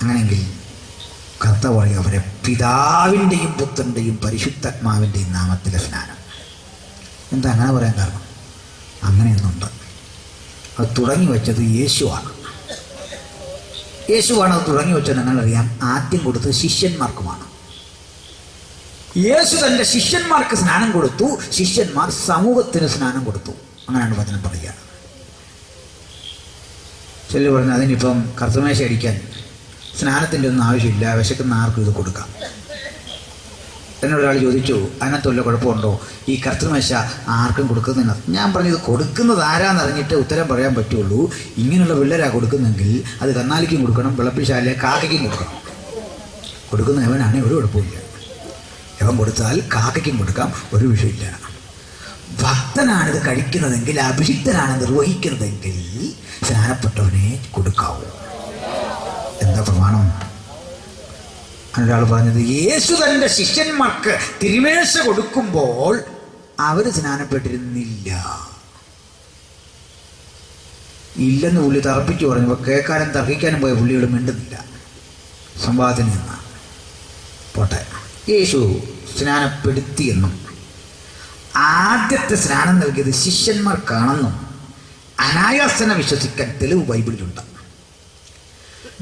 അങ്ങനെയെങ്കിൽ കർത്താവ് പറയും അവരെ പിതാവിൻ്റെയും പുത്രൻ്റെയും പരിശുദ്ധാത്മാവിൻ്റെയും നാമത്തിലെ സ്നാനം. എന്താ അങ്ങനെ പറയാൻ കാരണം? അങ്ങനെയൊന്നുണ്ട്. അത് തുടങ്ങി വെച്ചത് യേശുവാണ്. അത് തുടങ്ങി വെച്ചത് നിങ്ങളറിയാം. ആദ്യം കൊടുത്തത് ശിഷ്യന്മാർക്കുമാണ്. യേശു തൻ്റെ ശിഷ്യന്മാർക്ക് സ്നാനം കൊടുത്തു, ശിഷ്യന്മാർ സമൂഹത്തിന് സ്നാനം കൊടുത്തു. അങ്ങനെയാണ് വചനം പറയുക. ചെല്ലു പറഞ്ഞു അതിനിപ്പം കർത്തമേശ അടിക്കാൻ സ്നാനത്തിൻ്റെ ഒന്നും ആവശ്യമില്ല, വിശക്കുന്ന ആർക്കും ഇത് കൊടുക്കാം. എന്നൊരാൾ ചോദിച്ചു അതിനകത്തുള്ള കുഴപ്പമുണ്ടോ ഈ കർത്തമേശ ആർക്കും കൊടുക്കുന്നില്ല? ഞാൻ പറഞ്ഞു ഇത് കൊടുക്കുന്നത് ആരാന്നറിഞ്ഞിട്ട് ഉത്തരം പറയാൻ പറ്റുള്ളൂ. ഇങ്ങനെയുള്ള പിള്ളേരാ കൊടുക്കുന്നെങ്കിൽ അത് കന്നാലിക്കും കൊടുക്കണം, വിളപ്പിശാലെ കാക്കയ്ക്കും കൊടുക്കണം. കൊടുക്കുന്ന എവനാണെങ്കിൽ ഒരു കുഴപ്പമില്ല. എവൻ കൊടുത്താൽ കാക്കയ്ക്കും കൊടുക്കാം, ഒരു വിഷയമില്ല. ഭക്തനാണിത് കഴിക്കുന്നതെങ്കിൽ, അഭിഷിക്തനാണ് നിർവഹിക്കുന്നതെങ്കിൽ സ്നാനപ്പെട്ടവനെ കൊടുക്കാവൂ. എന്താ പ്രമാണം? ഒരാൾ പറഞ്ഞത് യേശു തൻ്റെ ശിഷ്യന്മാർക്ക് തിരുമേശ കൊടുക്കുമ്പോൾ അവർ സ്നാനപ്പെട്ടിരുന്നില്ല. ഇല്ലെന്ന് പുള്ളി തർപ്പിച്ചു പറഞ്ഞപ്പോൾ കേൾക്കാനും തർക്കിക്കാനും പോയ പുള്ളിയോട് മിണ്ടുന്നില്ല. സംവാദത്തിൽ നിന്നാണ് പോട്ടെ. യേശു സ്നാനപ്പെടുത്തിയെന്നും ആദ്യത്തെ സ്നാനം നൽകിയത് ശിഷ്യന്മാർക്കാണെന്നും അനായാസന വിശ്വസിക്കാൻ തെളിവ് ബൈബിളിലുണ്ട്.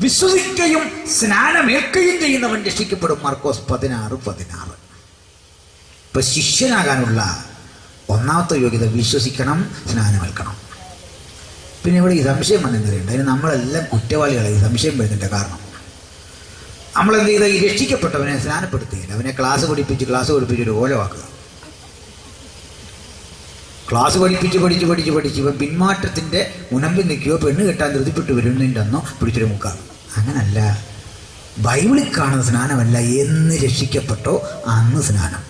വിശ്വസിക്കുകയും സ്നാനമേൽക്കുകയും ചെയ്യുന്നവൻ രക്ഷിക്കപ്പെടും. മാർക്കോസ് 16:16. ഇപ്പൊ ശിഷ്യനാകാനുള്ള ഒന്നാമത്തെ യോഗ്യത വിശ്വസിക്കണം, സ്നാനമേൽക്കണം. പിന്നെ ഇവിടെ ഈ സംശയം വന്നെന്നറിയണ്ട. അതിന് നമ്മളെല്ലാം കുറ്റവാളികളായി സംശയം വരുന്നതിൻ്റെ കാരണം നമ്മളെന്ത് ചെയ്താൽ ഈ രക്ഷിക്കപ്പെട്ടവനെ സ്നാനപ്പെടുത്തുകയില്ല. അവനെ ക്ലാസ് പഠിപ്പിച്ച് ഒരു ഓലവാക്കുക. ക്ലാസ് പഠിപ്പിച്ച് ഇവൻ പിന്മാറ്റത്തിൻ്റെ മുനമ്പിൽ നിൽക്കുകയോ പെണ്ണ് കെട്ടാൻ ധൃതിപ്പെട്ടു വരുന്നതിൻ്റെ അന്നോ പിടിച്ചൊരു മുക്കാണ്. അങ്ങനല്ല. ബൈബിളിൽ കാണുന്ന സ്നാനമല്ല. എന്ന് രക്ഷിക്കപ്പെട്ടോ അന്ന് സ്നാനം.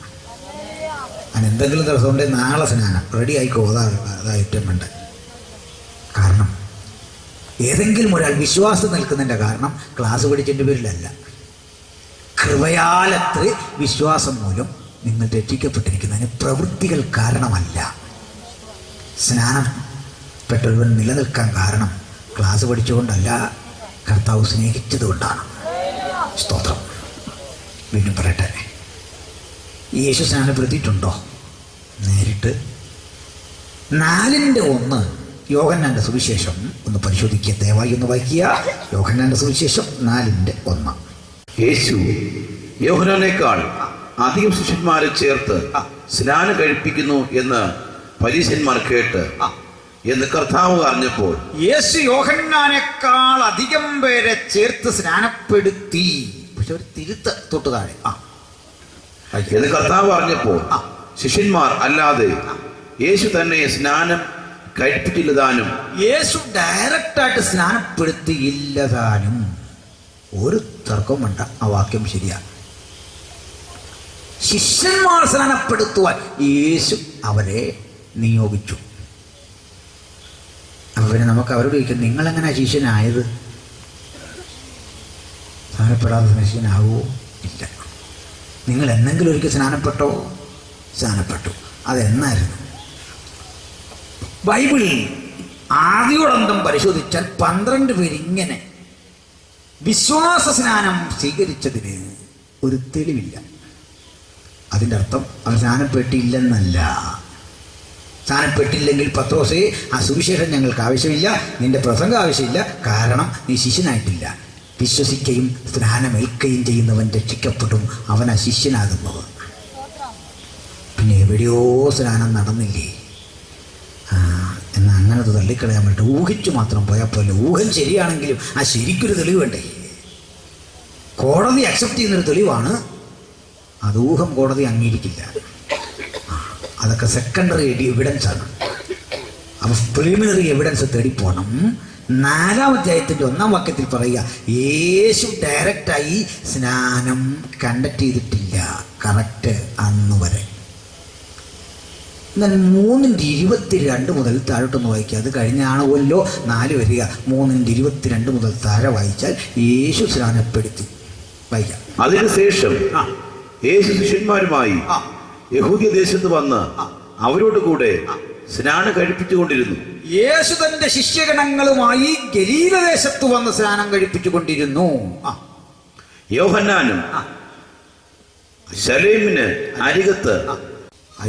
അതിനെന്തെങ്കിലും ദിവസം ഉണ്ടെങ്കിൽ നാളെ സ്നാനം റെഡി ആയിക്കോ. അതാ ഏറ്റവും വേണ്ട കാരണം. ഏതെങ്കിലും ഒരാൾ വിശ്വാസം നിൽക്കുന്നതിൻ്റെ കാരണം ക്ലാസ് പഠിച്ചതിൻ്റെ പേരിലല്ല. കൃപയാലത്ത് വിശ്വാസം മൂലം നിങ്ങൾ രക്ഷിക്കപ്പെട്ടിരിക്കുന്നതിന് പ്രവൃത്തികൾ കാരണമല്ല. സ്നാനപ്പെട്ടവൻ നിലനിൽക്കാൻ കാരണം ക്ലാസ് പഠിച്ചുകൊണ്ടല്ല, കർത്താവ് സ്നേഹിച്ചതുകൊണ്ടാണ്. സ്തോത്രം. വീണ്ടും പറയട്ടെ, യേശു സ്നാനപ്പെടുത്തിയിട്ടുണ്ടോ? നേരിട്ട് 4:1 യോഹന്നാന്റെ സുവിശേഷം ഒന്ന് പരിശോധിക്കുക. ദയവായി ഒന്ന് വായിക്കുക. യോഹന്നാന്റെ സുവിശേഷം 4:1. യേശു യോഹന്നാനേക്കാൾ അധികം ശിഷ്യന്മാരെ ചേർത്ത് സ്നാനം കഴിപ്പിക്കുന്നു എന്ന് പരീശന്മാർ കേട്ട് എന്ന് കർത്താവ് അറിഞ്ഞപ്പോൾ യേശു യോഹന്നാനേക്കാൾ അധികം പേരെ ചേർത്ത് സ്നാനപ്പെടുത്തി. പക്ഷെ ഒരു തിരുത്ത് തൊട്ട് താഴെ എന്ന് കർത്താവ് അറിഞ്ഞപ്പോൾ ശിഷ്യന്മാർ അല്ലാതെ യേശു തന്നെ സ്നാനം കഴിപ്പിച്ചില്ലതാനും. യേശു ഡയറക്റ്റായിട്ട് സ്നാനപ്പെടുത്തിയില്ലതാനും. ഒരു തർക്കവും വേണ്ട, ആ വാക്യം ശരിയാണ്. ശിഷ്യന്മാർ സ്നാനപ്പെടുത്തുവാൻ യേശു അവരെ നിയോഗിച്ചു. അപ്പൊ പിന്നെ നമുക്ക് അവരോട് ചോദിക്കാം, നിങ്ങളെങ്ങനെ ശിഷ്യനായത്? സ്നാനപ്പെടാതെ ശിഷ്യനാവോ? ഇല്ല. നിങ്ങൾ എന്തെങ്കിലും ഒരിക്കൽ സ്നാനപ്പെട്ടോ? സ്നാനപ്പെട്ടു. അതെന്നായിരുന്നു? ബൈബിളിൽ ആദ്യോടന്തം പരിശോധിച്ചാൽ 12 പേര് ഇങ്ങനെ വിശ്വാസ സ്നാനം സ്വീകരിച്ചതിന് ഒരു തെളിവില്ല. അതിൻ്റെ അർത്ഥം അവൻ സ്നാനപ്പെട്ടില്ലെന്നല്ല. സ്നാനപ്പെട്ടില്ലെങ്കിൽ പത്രോസേ, ആ സുവിശേഷം ഞങ്ങൾക്ക് ആവശ്യമില്ല, നിന്റെ പ്രസംഗം ആവശ്യമില്ല, കാരണം നീ ശിഷ്യനായിട്ടില്ല. വിശ്വസിക്കുകയും സ്നാനമേൽക്കുകയും ചെയ്യുന്നവൻ രക്ഷിക്കപ്പെടും, അവൻ ആ ശിഷ്യനാകുന്നത്. പിന്നെ എവിടെയോ സ്നാനം നടന്നില്ലേ? എന്നാൽ അങ്ങനെ തള്ളിക്കളയാൻ വേണ്ടി ഊഹിച്ചു മാത്രം പോയാൽ പോലെ. ഊഹം ശരിയാണെങ്കിലും ആ ശരിക്കൊരു തെളിവ് വേണ്ടേ? കോടതി അക്സെപ്റ്റ് ചെയ്യുന്നൊരു തെളിവാണ് അത്. ഊഹം കോടതി അംഗീകരിക്കില്ല. അതൊക്കെ സെക്കൻഡറി എവിഡൻസ് ആണ്. അപ്പോൾ പ്രിലിമിനറി എവിഡൻസ് തേടിപ്പോണം. 4-ാം അധ്യായത്തിൻ്റെ 1-ാം വാക്യത്തിൽ പറയുക, യേശു ഡയറക്റ്റായി സ്നാനം കണ്ടക്ട് ചെയ്തിട്ടില്ല കറക്റ്റ് അന്ന് വരെ. എന്നാൽ 3:22 മുതൽ താഴോട്ടൊന്ന് വായിക്കുക. അത് കഴിഞ്ഞാണല്ലോ 4 വരിക. 3:22 മുതൽ താഴെ വായിച്ചാൽ യേശു സ്നാനപ്പെടുത്തി. വായിക്കാം. അതിനുശേഷം യേശു ശിഷ്യന്മാരുമായി യഹൂദ്യ ദേശത്ത് വന്ന് അവരോട് കൂടെ സ്നാനം കഴിപ്പിച്ചുകൊണ്ടിരുന്നു. യേശു തന്റെ ശിഷ്യഗണങ്ങളുമായി ഗലീലദേശത്ത് വന്ന് സ്നാനം കഴിപ്പിച്ചുകൊണ്ടിരുന്നു. യോഹന്നാനും ശലേമിന് അരികത്ത്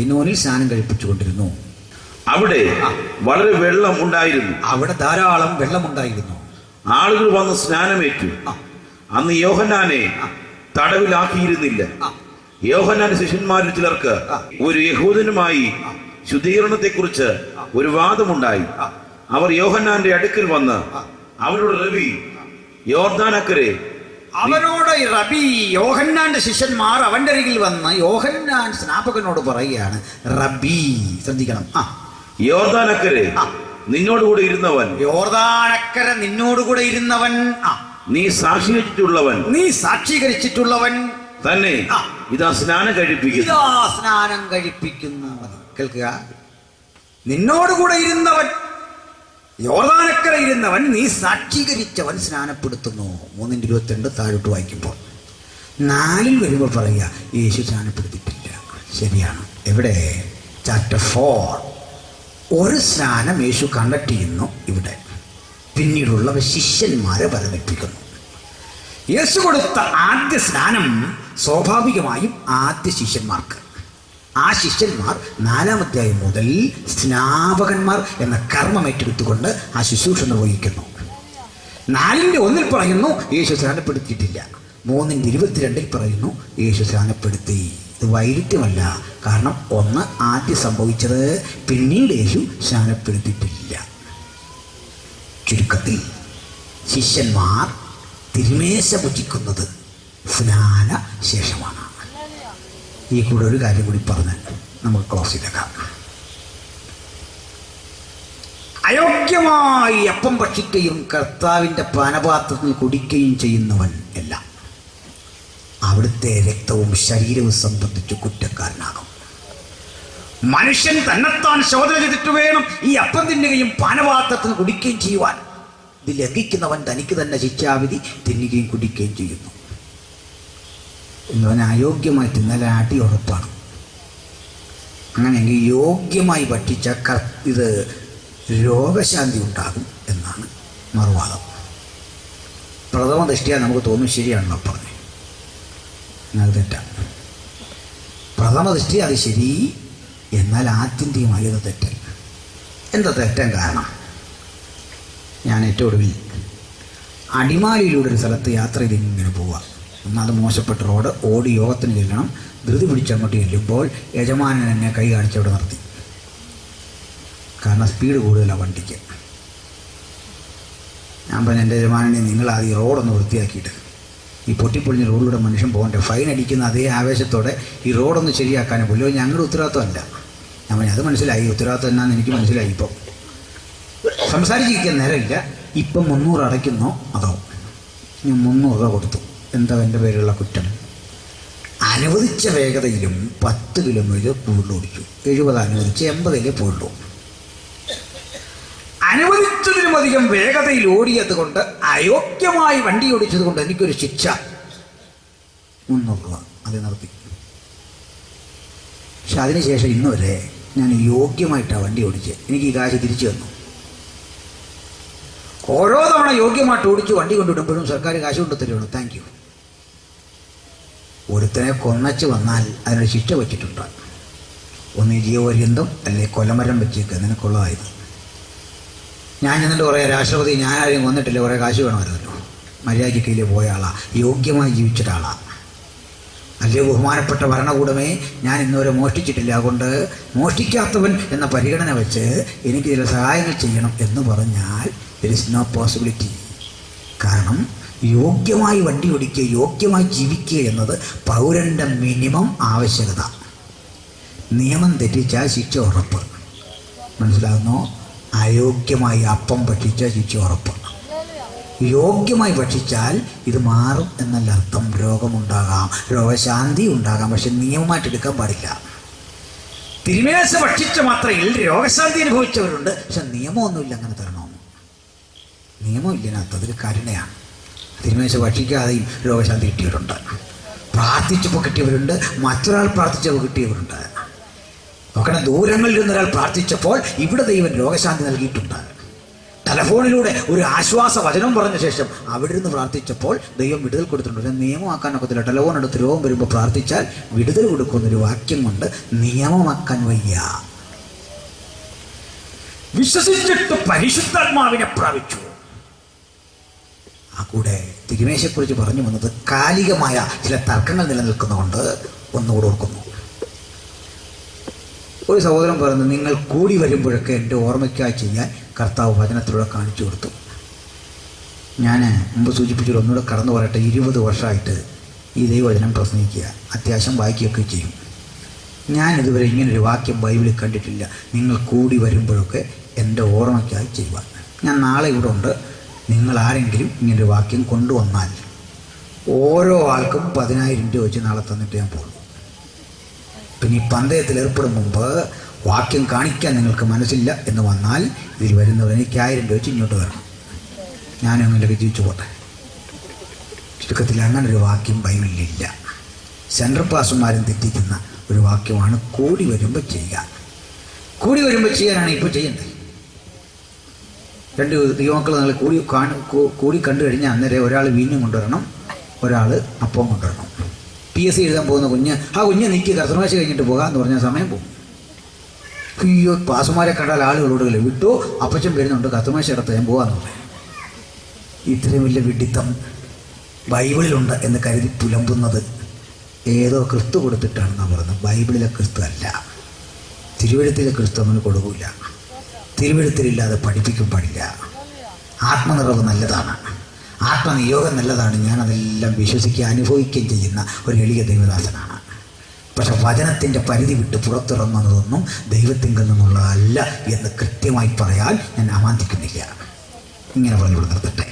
ഐനോനിൽ സ്നാനം കഴിപ്പിച്ചുകൊണ്ടിരുന്നു. അവിടെ വളരെ വെള്ളം ഉണ്ടായിരുന്നു. അവിടെ ധാരാളം വെള്ളമുണ്ടായിരുന്നു. ആളുകൾ വന്ന് സ്നാനമേറ്റു. അന്ന് യോഹന്നാനെ തടവിലാക്കിയിരുന്നില്ല. യോഹന്നാന്റെ ശിഷ്യന്മാരിൽ ചിലർക്ക് ഒരു യഹൂദനുമായി ശുദ്ധീകരണത്തെക്കുറിച്ച് ഒരു വാദമുണ്ടായി. അവർ യോഹന്നാന്റെ അടുക്കൽ വന്ന് അവരോട്, റബി, യോർദാനക്കരെ അവനോട് റബി, യോഹന്നാന്റെ ശിഷ്യന്മാർ അവന്റെ അരികിൽ വന്ന് യോഹന്നാൻ സ്നാപകനോട് പറയുകയാണ്, റബി, ശ്രദ്ധിക്കണം, യോർദാനക്കരെ നിന്നോടുകൂടെ ഇരുന്നവൻ, യോർദാനക്കര നിന്നോടുകൂടെ ഇരുന്നവൻ, നീ സാക്ഷീകരിച്ചിട്ടുള്ളവൻ, നീ സാക്ഷീകരിച്ചിട്ടുള്ളവൻ തന്നെ ഇതാ സ്നാനം കഴിപ്പിക്കുന്നു. ഇതാ സ്നാനം കഴിപ്പിക്കുന്നു. കേൾക്കുക, നിന്നോടുകൂടെ ഇരുന്നവൻ, യോർദാനക്കര ഇരുന്നവൻ, നീ സാക്ഷീകരിച്ചവൻ സ്നാനപ്പെടുത്തുന്നു. 3:22 താഴോട്ട് വായിക്കുമ്പോൾ 4 വരുമ്പോൾ പറയുക, യേശു സ്നാനപ്പെടുത്തിയിട്ടില്ല. ശരിയാണ്. എവിടെ? ചാപ്റ്റർ 4 ഒരു സ്നാനം യേശു കണ്ടക്ട് ചെയ്യുന്നു. ഇവിടെ പിന്നീടുള്ളവ ശിഷ്യന്മാരെ പരമേൽപ്പിക്കുന്നു. യേശു കൊടുത്ത ആദ്യ സ്നാനം സ്വാഭാവികമായും ആദ്യ ശിഷ്യന്മാർക്ക്. ആ ശിഷ്യന്മാർ 4-ാം അധ്യായം മുതൽ സ്നാപകന്മാർ എന്ന കർമ്മം ഏറ്റെടുത്തുകൊണ്ട് ആ ശുശ്രൂഷ നിർവഹിക്കുന്നു. 4:1 പറയുന്നു യേശു സ്നാനപ്പെടുത്തിയിട്ടില്ല. 3:22 പറയുന്നു യേശു സ്നാനപ്പെടുത്തി. ഇത് വൈരുദ്ധ്യമല്ല. കാരണം ഒന്ന് ആദ്യം സംഭവിച്ചത്, പിന്നീട് യേശു സ്നാനപ്പെടുത്തിയിട്ടില്ല. ചുരുക്കത്തിൽ ശിഷ്യന്മാർ തിരുമേശ ഭുജിക്കുന്നത് സ്നാന ശേഷമാണ്. ഈ കൂടെ ഒരു കാര്യം കൂടി പറഞ്ഞ് നമുക്ക് ക്ലോസ് ചെയ്തേക്കാം. അയോഗ്യമായി അപ്പം ഭക്ഷിക്കുകയും കർത്താവിൻ്റെ പാനപാത്രത്തിൽ കുടിക്കുകയും ചെയ്യുന്നവൻ എല്ലാം അവിടുത്തെ രക്തവും ശരീരവും സംബന്ധിച്ച് കുറ്റക്കാരനാകും. മനുഷ്യൻ തന്നെത്താൻ ശോധന ചെയ്തിട്ട് വേണം ഈ അപ്പം തിന്നുകയും പാനപാത്രത്തിൽ കുടിക്കുകയും ചെയ്യുവാൻ. ഇത് ലംഘിക്കുന്നവൻ തനിക്ക് തന്നെ ശിക്ഷാവിധി തിന്നുകയും കുടിക്കുകയും ചെയ്യുന്നു. എന്നവൻ അയോഗ്യമായി തിന്നാൽ അടി ഉറപ്പാണ്. അങ്ങനെയെങ്കിൽ യോഗ്യമായി ഭക്ഷിച്ച ഇത് രോഗശാന്തി ഉണ്ടാകും എന്നാണ് മറുവാദം. പ്രഥമ ദൃഷ്ടിയാൽ നമുക്ക് തോന്നും ശരിയാണല്ലോ പറഞ്ഞു. അത് തെറ്റാണ്. പ്രഥമ ദൃഷ്ടി അത് ശരി, എന്നാൽ ആത്യന്തികമായി അത് തെറ്റ്. എന്താ തെറ്റാൻ കാരണം? ഞാൻ ഏറ്റവും ഒടുവിൽ അടിമാലിയിലൂടെ ഒരു സ്ഥലത്ത് യാത്ര ചെയ്ത് ഇങ്ങനെ പോവുക. ഒന്നത് മോശപ്പെട്ട റോഡ്, ഓടി യോഗത്തിന് ചെല്ലണം. ധൃതി പിടിച്ച് അങ്ങോട്ട് ചെല്ലുമ്പോൾ യജമാനൻ എന്നെ കൈ കാണിച്ചവിടെ നിർത്തി. കാരണം സ്പീഡ് കൂടുതലാണ് വണ്ടിക്ക്. ഞാൻ പറഞ്ഞു, എൻ്റെ യജമാനനെ നിങ്ങളാദ്യം ഈ റോഡൊന്ന് വൃത്തിയാക്കിയിട്ട് ഈ പൊട്ടിപ്പൊളിഞ്ഞ റോഡിലൂടെ മനുഷ്യൻ പോകണ്ടേ, ഫൈൻ അടിക്കുന്ന അതേ ആവേശത്തോടെ ഈ റോഡൊന്ന് ശരിയാക്കാനേ പോലും ഞങ്ങളുടെ ഉത്തരവാദിത്വമല്ല. ഞാൻ പറഞ്ഞു, അത് മനസ്സിലായി, ഉത്തരവാദിത്വം എന്നാന്ന് എനിക്ക് മനസ്സിലായി. ഇപ്പം സംസാരിച്ചിരിക്കാൻ നേരമില്ല. ഇപ്പം 300 അടയ്ക്കുന്നോ അതോ? ഞാൻ 300 രൂപ കൊടുത്തു. എന്താ എൻ്റെ പേരിലുള്ള കുറ്റം? അനുവദിച്ച വേഗതയിലും 10 കിലോമീറ്റർ കൂടുതൽ ഓടിച്ചു. 70 അനുവദിച്ച് 80 പോയുള്ളൂ. അനുവദിച്ചതിലുമധികം വേഗതയിൽ ഓടിയത് കൊണ്ട്, അയോഗ്യമായി വണ്ടി ഓടിച്ചത് കൊണ്ട് എനിക്കൊരു ശിക്ഷ 300 രൂപ. അത് നിർത്തി. പക്ഷെ അതിനുശേഷം ഇന്ന് വരെ ഞാൻ യോഗ്യമായിട്ടാണ് വണ്ടി ഓടിച്ചത്. എനിക്ക് ഈ കാശ് തിരിച്ചു തന്നു. ഓരോ തവണ യോഗ്യമായിട്ട് ഓടിച്ച് വണ്ടി കൊണ്ടുവിടുമ്പോഴും സർക്കാർ കാശ് കൊണ്ട് തരുള്ളൂ. Thank you. ഒരുത്തനെ കൊന്നച്ച് വന്നാൽ അതിനൊരു ശിക്ഷ വെച്ചിട്ടുണ്ട്. ഒന്ന് ജീവപര്യന്തം, അല്ലെങ്കിൽ കൊലമരം വെച്ചേക്ക്, നിനക്കുള്ളതായത്. ഞാൻ എന്നിട്ട് കുറേ രാഷ്ട്രപതി, ഞാനാരും കൊന്നിട്ടില്ല, കുറേ കാശ് വേണമായിരുന്നല്ലോ. മര്യാദയ്ക്ക് കയ്യിൽ പോയ ആളാണ്, യോഗ്യമായി ജീവിച്ച ഒരാളാണ്. അല്ലേ ബഹുമാനപ്പെട്ട ഭരണകൂടമേ, ഞാൻ ഇന്നുവരെ മോഷ്ടിച്ചിട്ടില്ല, അതുകൊണ്ട് മോഷ്ടിക്കാത്തവൻ എന്ന പരിഗണന വെച്ച് എനിക്ക് ചില സഹായങ്ങൾ ചെയ്യണം എന്ന് പറഞ്ഞാൽ there is no possibility. കാരണം യോഗ്യമായി വണ്ടി ഓടിക്കുക, യോഗ്യമായി ജീവിക്കുക എന്നത് പൗരൻ്റെ മിനിമം ആവശ്യകത. നിയമം തെറ്റിച്ചാൽ ശിക്ഷ ഉറപ്പ്. മനസ്സിലാകുന്നോ? അയോഗ്യമായി അപ്പം ഭക്ഷിച്ചാൽ ശിക്ഷ ഉറപ്പ്. യോഗ്യമായി ഭക്ഷിച്ചാൽ ഇത് മാറും എന്നല്ല അർത്ഥം. രോഗമുണ്ടാകാം, രോഗശാന്തി ഉണ്ടാകാം, പക്ഷെ നിയമമായിട്ട് എടുക്കാൻ പാടില്ല. തിരുമേശ ഭക്ഷിച്ച മാത്രയിൽ രോഗശാന്തി അനുഭവിച്ചവരുണ്ട്, പക്ഷെ നിയമമൊന്നുമില്ല അങ്ങനെ തരണമെന്ന്. നിയമമില്ലാത്ത അതൊരു കരുണയാണ്. തിരുമേശ ഭക്ഷിക്കാതെയും രോഗശാന്തി കിട്ടിയവരുണ്ട്, പ്രാർത്ഥിച്ചപ്പോൾ കിട്ടിയവരുണ്ട്, മറ്റൊരാൾ പ്രാർത്ഥിച്ചപ്പോൾ കിട്ടിയവരുണ്ട്. നോക്കണം, ദൂരങ്ങളിൽ നിന്നൊരാൾ പ്രാർത്ഥിച്ചപ്പോൾ ഇവിടെ ദൈവം രോഗശാന്തി നൽകിയിട്ടുണ്ട്. ടെലഫോണിലൂടെ ഒരു ആശ്വാസ വചനം പറഞ്ഞ ശേഷം അവിടെ നിന്ന് പ്രാർത്ഥിച്ചപ്പോൾ ദൈവം വിടുതൽ കൊടുത്തിട്ടുണ്ട്. ഒരു നിയമമാക്കാനൊക്കത്തില്ല. ടെലഫോൺ എടുത്ത് രോഗം വരുമ്പോൾ പ്രാർത്ഥിച്ചാൽ വിടുതൽ കൊടുക്കുന്നൊരു വാക്യം കൊണ്ട് നിയമമാക്കാൻ വയ്യ. വിശ്വസിച്ചിട്ട് പരിശുദ്ധാത്മാവിനെ പ്രാപിച്ചു. ആ കൂടെ തിരുമേശയെക്കുറിച്ച് പറഞ്ഞു വന്നത് കാലികമായ ചില തർക്കങ്ങൾ നിലനിൽക്കുന്നതുകൊണ്ട് ഒന്നുകൂടെ ഓർക്കുന്നു. ഒരു സഹോദരൻ പറഞ്ഞു, നിങ്ങൾ കൂടി വരുമ്പോഴൊക്കെ എൻ്റെ ഓർമ്മയ്ക്കായി ചെയ്യാൻ കർത്താവ് വചനത്തിലൂടെ കാണിച്ചു കൊടുത്തു. ഞാൻ മുമ്പ് സൂചിപ്പിച്ചൊരു ഒന്നുകൂടെ കടന്നു പറയട്ടെ. 20 വർഷമായിട്ട് ഈ ദൈവവചനം പ്രസംഗിക്കുക, അത്യാവശ്യം വായിക്കുകയൊക്കെ ചെയ്യും. ഞാൻ ഇതുവരെ ഇങ്ങനൊരു വാക്യം ബൈബിളിൽ കണ്ടിട്ടില്ല. നിങ്ങൾ കൂടി വരുമ്പോഴൊക്കെ എൻ്റെ ഓർമ്മയ്ക്കായി ചെയ്യുവാൻ. ഞാൻ നാളെ ഇവിടെ ഉണ്ട്. നിങ്ങൾ ആരെങ്കിലും ഇങ്ങനൊരു വാക്യം കൊണ്ടുവന്നാൽ ഓരോ ആൾക്കും 10,000 രൂപ വെച്ച് നാളെ തന്നിട്ട് ഞാൻ പോകും. പിന്നെ ഈ പന്തയത്തിൽ ഏർപ്പെടും മുമ്പ് വാക്യം കാണിക്കാൻ നിങ്ങൾക്ക് മനസ്സില്ല എന്ന് വന്നാൽ ഇതിൽ വരുന്നവർ എനിക്ക് 1000 രൂപ വെച്ച് ഇങ്ങോട്ട് വരണം. ഞാനങ്ങനെ വിജയിച്ചു പോട്ടെ. ചുരുക്കത്തിൽ അങ്ങനൊരു വാക്യം ബൈബിളിലില്ല. സെൻട്രൽ പാസ്റ്റർമാരും തെറ്റിക്കുന്ന ഒരു വാക്യമാണ് കൂടി വരുമ്പോൾ ചെയ്യുക. കൂടി വരുമ്പോൾ ചെയ്യാനാണ് ഇപ്പോൾ ചെയ്യേണ്ടത്. 2 ദൈവമക്കൾ നിങ്ങൾ കൂടി കണ്ടു കഴിഞ്ഞാൽ അന്നേരം ഒരാൾ വീഞ്ഞും കൊണ്ടുവരണം, ഒരാൾ അപ്പവും കൊണ്ടുവരണം. PSC എഴുതാൻ പോകുന്ന കുഞ്ഞ്, ആ കുഞ്ഞ് നിൽക്കി കർത്തൃമേശ കഴിഞ്ഞിട്ട് പോകാമെന്ന് പറഞ്ഞാൽ സമയം പോകും. അയ്യോ, പാസുമാരെ കണ്ടാൽ ആളുകളോട് വിട്ടോ, അപ്പച്ചൻ വരുന്നുണ്ട്, കർത്തൃമേശ എടുത്ത് ഞാൻ പോകാമെന്ന് പറയും. ഇത്രയും വലിയ വിഡിത്തം ബൈബിളിലുണ്ട് എന്ന് കരുതി പുലമ്പുന്നത് ഏതോ ക്രിസ്തു കൊടുത്തിട്ടാണെന്നാണ് പറയുന്നത്. ബൈബിളിലെ ക്രിസ്തു അല്ല, തിരുവെഴുത്തിലെ ക്രിസ്തു അങ്ങനെ കൊടുക്കില്ല. തിരുവെഴുത്തിലില്ലാതെ പഠിപ്പിക്കും പാടില്ല. ആത്മനിറവ് നല്ലതാണ്, ആത്മനിയോഗം നല്ലതാണ്. ഞാനതെല്ലാം വിശ്വസിക്കുകയും അനുഭവിക്കുകയും ചെയ്യുന്ന ഒരു എളിയ ദൈവദാസനാണ്. പക്ഷെ വചനത്തിൻ്റെ പരിധി വിട്ട് പുറത്തിറങ്ങുന്നതൊന്നും ദൈവത്തിങ്കിൽ നിന്നുള്ളതല്ല എന്ന് കൃത്യമായി പറയാൻ ഞാൻ അമാന്തിക്കുന്നില്ല. ഇങ്ങനെ പറഞ്ഞു നിർത്തട്ടെ.